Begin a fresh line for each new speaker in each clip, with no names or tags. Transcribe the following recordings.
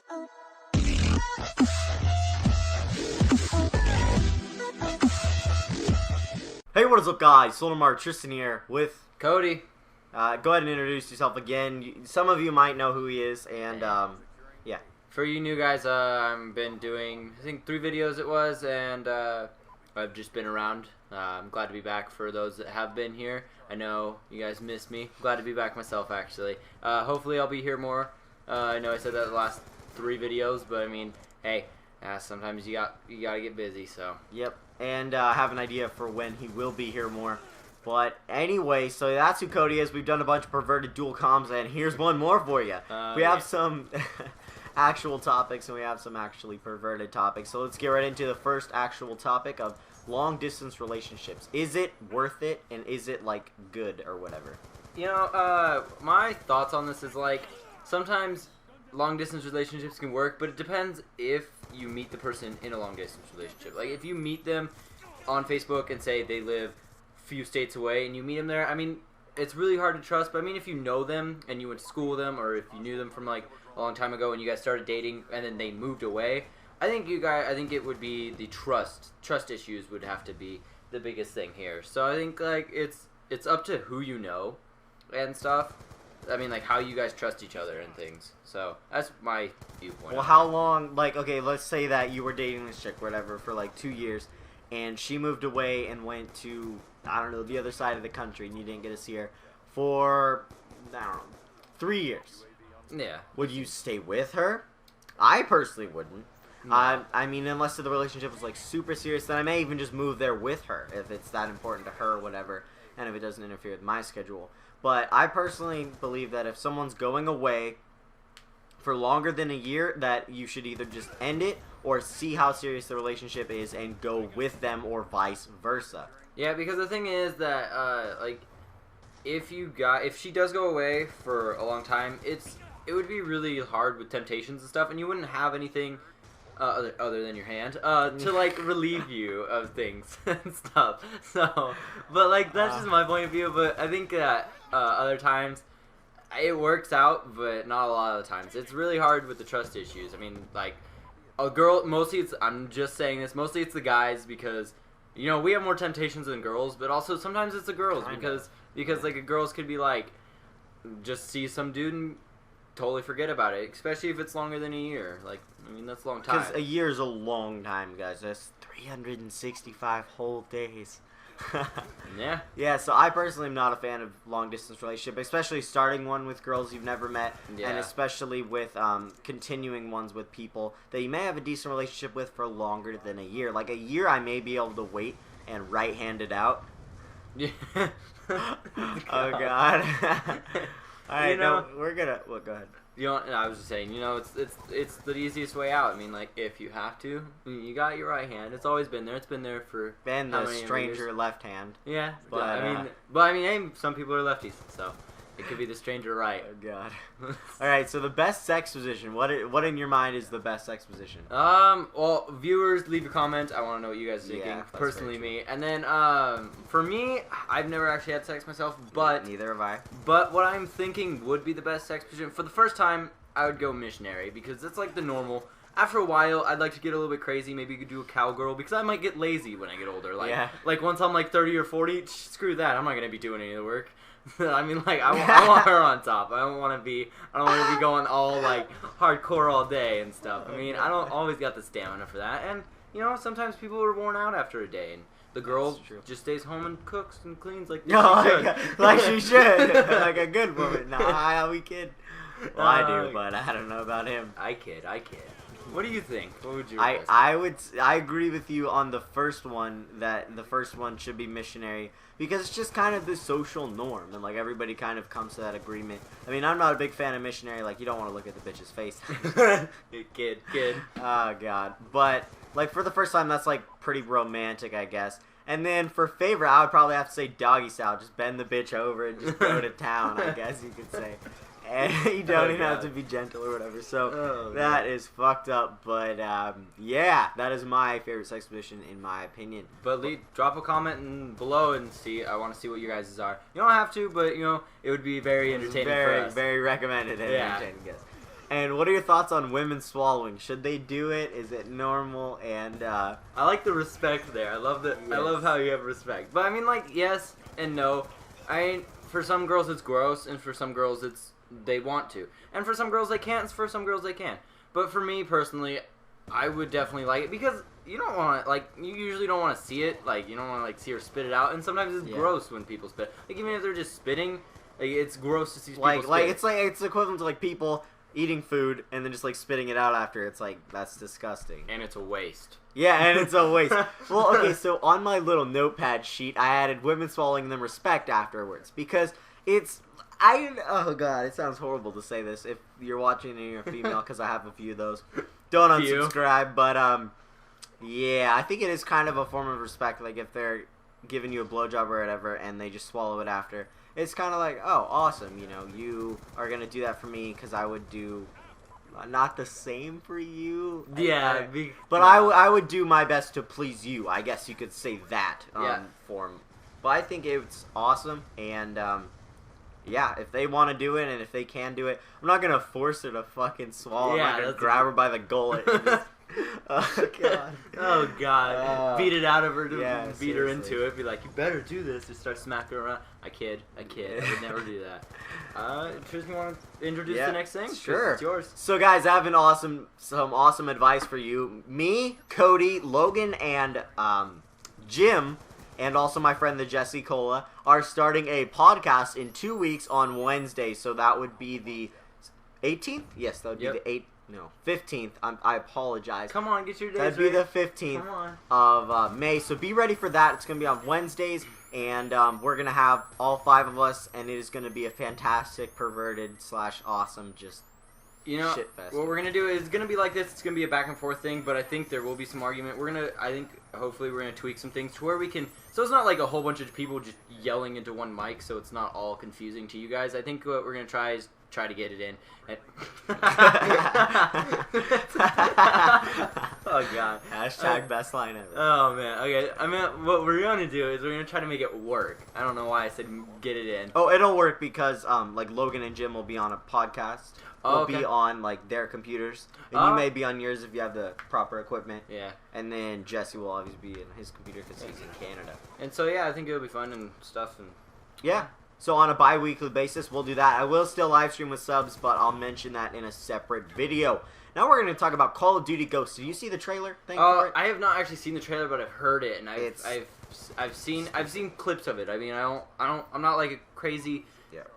Hey, what is up, guys? Solanum-Heart, Tristan here with
Cody.
Go ahead and introduce yourself again. Some of you might know who he is, and yeah.
For you new guys, I've been doing, I think, 3 videos it was, and I've just been around. I'm glad to be back for those that have been here. I know you guys missed me. Glad to be back myself, actually. Hopefully I'll be here more. I know I said that the last 3 videos, but I mean, hey, sometimes you gotta get busy, so.
Yep. And have an idea for when he will be here more. But anyway, so that's who Cody is. We've done a bunch of perverted dual comms, and here's one more for you. We have some actual topics, and we have some actually perverted topics. So let's get right into the first actual topic of long-distance relationships. Is it worth it, and is it, like, good or whatever?
You know, my thoughts on this is, like, sometimes long-distance relationships can work, but it depends if you meet the person in a long-distance relationship. Like, if you meet them on Facebook and say they live a few states away and you meet them there, I mean, it's really hard to trust, but I mean, if you know them and you went to school with them, or if you knew them from, like, a long time ago and you guys started dating and then they moved away, I think it would be the trust issues would have to be the biggest thing here. So I think, like, it's up to who you know and stuff. I mean, like, how you guys trust each other and things. So, that's my viewpoint.
Well, how long, like, okay, let's say that you were dating this chick, whatever, for, like, 2 years, and she moved away and went to, I don't know, the other side of the country, and you didn't get to see her for, I don't know, 3 years.
Yeah.
Would you stay with her? I personally wouldn't.
No.
I mean, unless the relationship was, like, super serious, then I may even just move there with her, if it's that important to her or whatever, and if it doesn't interfere with my schedule. But I personally believe that if someone's going away for longer than a year, that you should either just end it or see how serious the relationship is and go with them, or vice versa.
Yeah, because the thing is that, like, if she does go away for a long time, it would be really hard with temptations and stuff, and you wouldn't have anything other than your hand to, like, relieve you of things and stuff. So, but, like, that's just my point of view. But I think that other times it works out, but not a lot of the times. It's really hard with the trust issues. I mean, like, a girl, I'm just saying this, mostly it's the guys, because, you know, we have more temptations than girls, but also sometimes it's the girls, because like, girls could be like, just see some dude and totally forget about it, especially if it's longer than a year. Like, I mean, that's a long time.
Because a year is a long time, guys. That's 365 whole days.
Yeah.
Yeah, so I personally am not a fan of long-distance relationship, especially starting one with girls you've never met, and especially with continuing ones with people that you may have a decent relationship with for longer than a year. Like, a year I may be able to wait and right-hand it out.
Yeah.
Oh, God. All right,
you know,
we're gonna. Well, go ahead.
You know, I was just saying, you know, it's the easiest way out. I mean, like, if you have to, you got your right hand. It's always been there. It's been there for
Ben, the stranger left hand.
Yeah,
but
I mean, hey, some people are lefties, so it could be the stranger right.
Oh, God. All right, so the best sex position. What in your mind is the best sex position?
Well, viewers, leave a comment. I want to know what you guys are thinking.
Yeah,
Personally, me. And then, for me, I've never actually had sex myself, but
neither have I.
But what I'm thinking would be the best sex position for the first time, I would go missionary, because it's like the normal. After a while, I'd like to get a little bit crazy. Maybe you could do a cowgirl, because I might get lazy when I get older. Like, like once I'm like 30 or 40, screw that. I'm not gonna be doing any of the work. I mean, like, I want her on top. I don't want to be going all, like, hardcore all day and stuff. I mean, I don't always got the stamina for that. And, you know, sometimes people are worn out after a day. And the girl just stays home and cooks and cleans like she should.
Like she should. Like a good woman. Nah, we kid. Well, I do, but I don't know about him.
I kid. What do you think? What would you
I agree with you on the first one, that the first one should be missionary, because it's just kind of the social norm, and, like, everybody kind of comes to that agreement. I mean, I'm not a big fan of missionary. Like, you don't want to look at the bitch's face.
Kid.
Oh, God. But, like, for the first time, that's, like, pretty romantic, I guess. And then for favorite, I would probably have to say doggy style. Just bend the bitch over and just go to town, I guess you could say. And you don't even have to be gentle or whatever. So that is fucked up. But yeah, that is my favorite sex position in my opinion.
But drop a comment below and see. I want to see what you guys' are. You don't have to, but you know it would be very entertaining for us.
Very recommended and entertaining. Yes. And what are your thoughts on women swallowing? Should they do it? Is it normal? And
I like the respect there. I love that.
Yes.
I love how you have respect. But I mean, like, yes and no. For some girls it's gross, and for some girls they want to, and for some girls they can't, and for some girls they can. But for me personally, I would definitely like it because you don't want to, like, you usually don't want to see it, like, you don't want to, like, see her spit it out, and sometimes it's gross when people spit. Like, even if they're just spitting, like, it's gross to see people spit.
It's equivalent to, like, people eating food and then just, like, spitting it out after. It's like, that's disgusting.
And it's a waste.
Yeah, and it's a waste. Well, okay, so on my little notepad sheet, I added women swallowing them respect afterwards because oh god, it sounds horrible to say this if you're watching and you're a female because I have a few of those. Don't unsubscribe, but yeah, I think it is kind of a form of respect. Like if they're giving you a blowjob or whatever and they just swallow it after, it's kind of like, oh, awesome, you know, you are gonna do that for me because I would do not the same for you.
Yeah,
but I would do my best to please you. I guess you could say that form. But I think it's awesome, and yeah, if they want to do it and if they can do it, I'm not gonna force her to fucking swallow. I'm not gonna grab her by the gullet. And just, oh god.
Oh god. Beat it out of her to beat
seriously.
her into it. Be like, you better do this. Just start smacking her around. I kid. I would never do that. Tristan, you want to introduce the next thing?
Sure.
It's yours.
So guys, I have some awesome advice for you. Me, Cody, Logan, and Jim, and also my friend the Jesse Cola, are starting a podcast in 2 weeks on Wednesday. So that would be the 18th? Yes, that would be the 15th. I apologize.
Come on, get your days
That'd be the 15th of May. So be ready for that. It's going to be on Wednesdays. And we're going to have all 5 of us. And it is going to be a fantastic, perverted / awesome just shit fest.
What we're going to do is going to be like this. It's going to be a back and forth thing. But I think there will be some argument. Hopefully we're going to tweak some things to where we can. So it's not like a whole bunch of people just yelling into one mic. So it's not all confusing to you guys. I think what we're going to try is to get it in. Oh god.
Hashtag best line ever.
Oh man. Okay. I mean, what we're gonna do is we're gonna try to make it work. I don't know why I said get it in.
Oh, it'll work because like Logan and Jim will be on a podcast. We'll be on like their computers, and you may be on yours if you have the proper equipment.
Yeah.
And then Jesse will obviously be in his computer because he's in Canada.
And so yeah, I think it'll be fun and stuff and.
Yeah. So on a bi-weekly basis, we'll do that. I will still live stream with subs, but I'll mention that in a separate video. Now we're going to talk about Call of Duty Ghosts. Did you see the trailer thing for it?
I have not actually seen the trailer, but I've heard it, and I've seen clips of it. I mean, I'm not like a crazy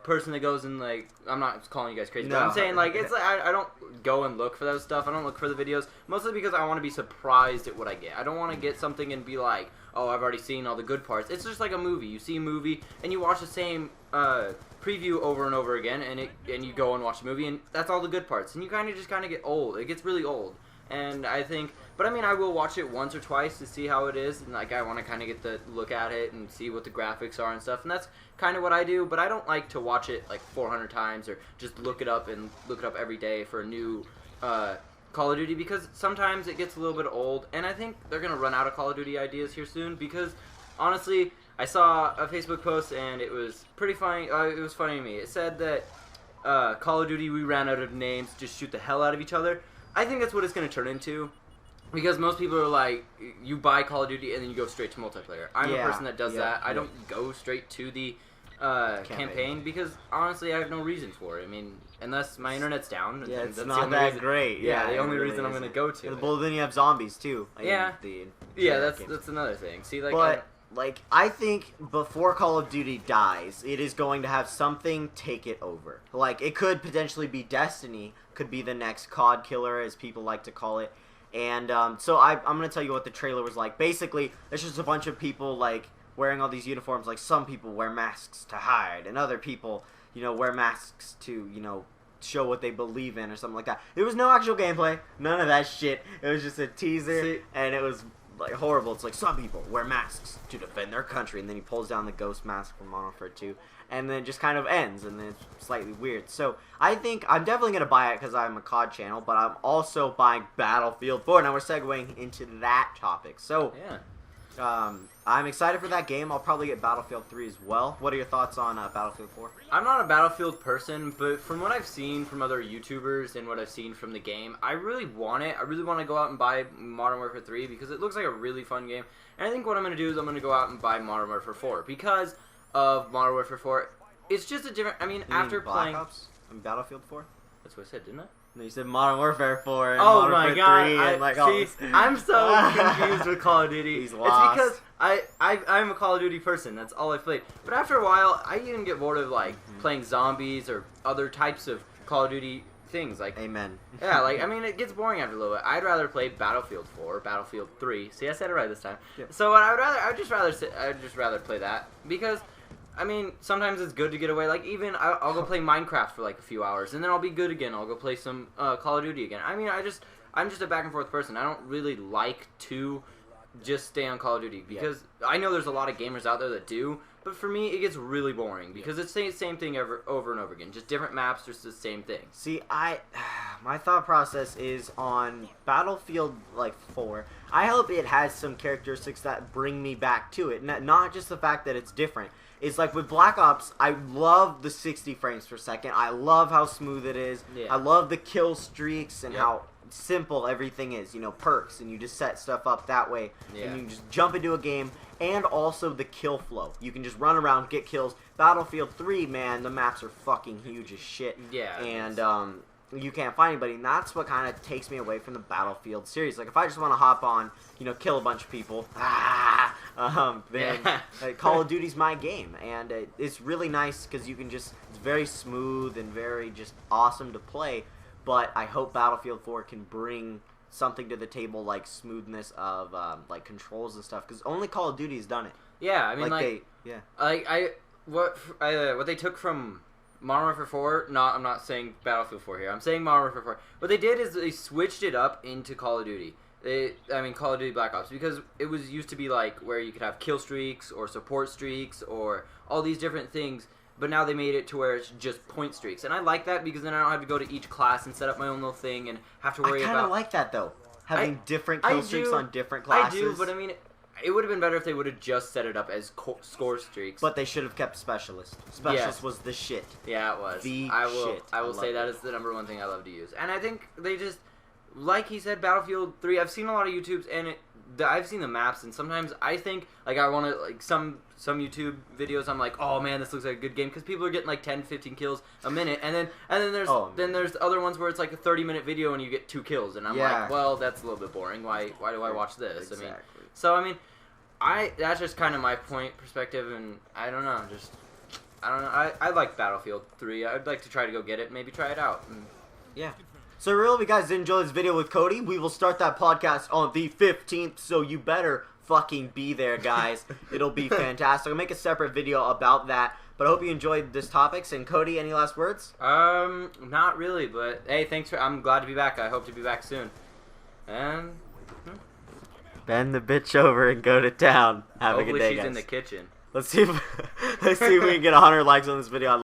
person that goes and like, I'm not calling you guys crazy, but I'm saying like, it's like, I don't go and look for that stuff. I don't look for the videos, mostly because I want to be surprised at what I get. I don't want to get something and be like, oh, I've already seen all the good parts. It's just like a movie. You see a movie, and you watch the same preview over and over again, and you go and watch the movie, and that's all the good parts. And you kind of get old. It gets really old. And I think, but I mean, I will watch it once or twice to see how it is, and like I want to kind of get the look at it and see what the graphics are and stuff, and that's kind of what I do. But I don't like to watch it like 400 times or just look it up every day for a new Call of Duty, because sometimes it gets a little bit old, and I think they're gonna run out of Call of Duty ideas here soon. Because honestly, I saw a Facebook post and it was pretty funny. It was funny to me. It said that Call of Duty, we ran out of names, just shoot the hell out of each other. I think that's what it's going to turn into, because most people are like, you buy Call of Duty and then you go straight to multiplayer. I'm a person that does that. I don't go straight to the campaign because honestly I have no reason for it. I mean, unless my internet's down.
Yeah, it's
that's
not that great.
Yeah, the only
really
reason I'm going to go to.
Well, then you have zombies too.
That's another thing. See, like,
but I think before Call of Duty dies, it is going to have something take it over. Like, it could potentially be Destiny, could be the next COD killer, as people like to call it. And so I'm going to tell you what the trailer was like. Basically, it's just a bunch of people like wearing all these uniforms. Like, some people wear masks to hide, and other people, wear masks to, show what they believe in or something like that. There was no actual gameplay, none of that shit. It was just a teaser, and it was like horrible. It's like, some people wear masks to defend their country, and then he pulls down the ghost mask from Modern Warfare 2, and then it just kind of ends, and then it's slightly weird. So I think I'm definitely going to buy it because I'm a COD channel, but I'm also buying Battlefield 4. Now we're segueing into that topic. So I'm excited for that game. I'll probably get Battlefield 3 as well. What are your thoughts on Battlefield 4?
I'm not a Battlefield person, but from what I've seen from other YouTubers and what I've seen from the game, I really want it. I really want to go out and buy Modern Warfare 3 because it looks like a really fun game. And I think what I'm going to do is I'm going to go out and buy Modern Warfare 4 because of Modern Warfare 4. It's just a different... I mean, after playing...
Black Ops? Battlefield 4?
That's what I said, didn't I?
No, you said Modern Warfare 4 and
Oh
Modern
my
Warfare
god!
3 and like all this.
I'm so confused with Call of Duty.
He's lost.
It's because I'm a Call of Duty person. That's all I played. But after a while, I even get bored of like playing zombies or other types of Call of Duty things. Like
Amen.
yeah, like I mean, it gets boring after a little bit. I'd rather play Battlefield 4, Battlefield 3. See, I said it right this time.
Yep.
So I'd just rather play that because. I mean, sometimes it's good to get away. Like, even I'll go play Minecraft for like a few hours, and then I'll be good again. I'll go play some Call of Duty again. I mean, I'm just a back and forth person. I don't really like to just stay on Call of Duty because I know there's a lot of gamers out there that do, but for me, it gets really boring because it's the same thing over and over again. Just different maps, just the same thing.
See, my thought process is on Battlefield 4. I hope it has some characteristics that bring me back to it, not just the fact that it's different. It's like with Black Ops, I love the 60 frames per second. I love how smooth it is.
Yeah.
I love the kill streaks and how simple everything is. You know, perks, and you just set stuff up that way.
Yeah.
And you can just jump into a game. And also the kill flow. You can just run around, get kills. Battlefield 3, man, the maps are fucking huge as shit.
Yeah.
And, you can't find anybody, and that's what kind of takes me away from the Battlefield series. Like, if I just want to hop on, you know, kill a bunch of people, then like, Call of Duty's my game, and it's really nice because you can just, it's very smooth and very just awesome to play, but I hope Battlefield 4 can bring something to the table like smoothness of, like, controls and stuff, because only Call of Duty's done it.
Yeah, I mean, what they took from Modern Warfare 4, I'm not saying Battlefield 4 here. I'm saying Modern Warfare 4. What they did is they switched it up into Call of Duty. Call of Duty Black Ops, because it was used to be like where you could have kill streaks or support streaks or all these different things, but now they made it to where it's just point streaks. And I like that because then I don't have to go to each class and set up my own little thing and have to worry about...
I kind of like that, though. Having different kill streaks on different classes.
I do, but I mean... It would have been better if they would have just set it up as score streaks.
But they should have kept Specialist. Specialist was the shit.
Yeah, it was. I will say that is the number one thing I love to use. And I think they just, like he said, Battlefield 3, I've seen a lot of YouTubes, and I've seen the maps, and sometimes I think, like, I want to, like, some YouTube videos, I'm like, oh, man, this looks like a good game, because people are getting, like, 10, 15 kills a minute, and then there's other ones where it's, like, a 30-minute video, and you get 2 kills, and I'm like, well, that's a little bit boring. Why do I watch this?
Exactly.
I mean, that's just kind of my perspective, and I don't know, I like Battlefield 3. I'd like to try to go get it, maybe try it out.
Yeah. So really, if you guys did enjoy this video with Cody, we will start that podcast on the 15th, so you better fucking be there, guys. It'll be fantastic. I'll make a separate video about that, but I hope you enjoyed this topics. And Cody, any last words?
Not really, but hey, I'm glad to be back. I hope to be back soon. And...
bend the bitch over and go to town. Have a good day, guys.
Hopefully she's in the kitchen.
Let's see if we can get 100 likes on this video.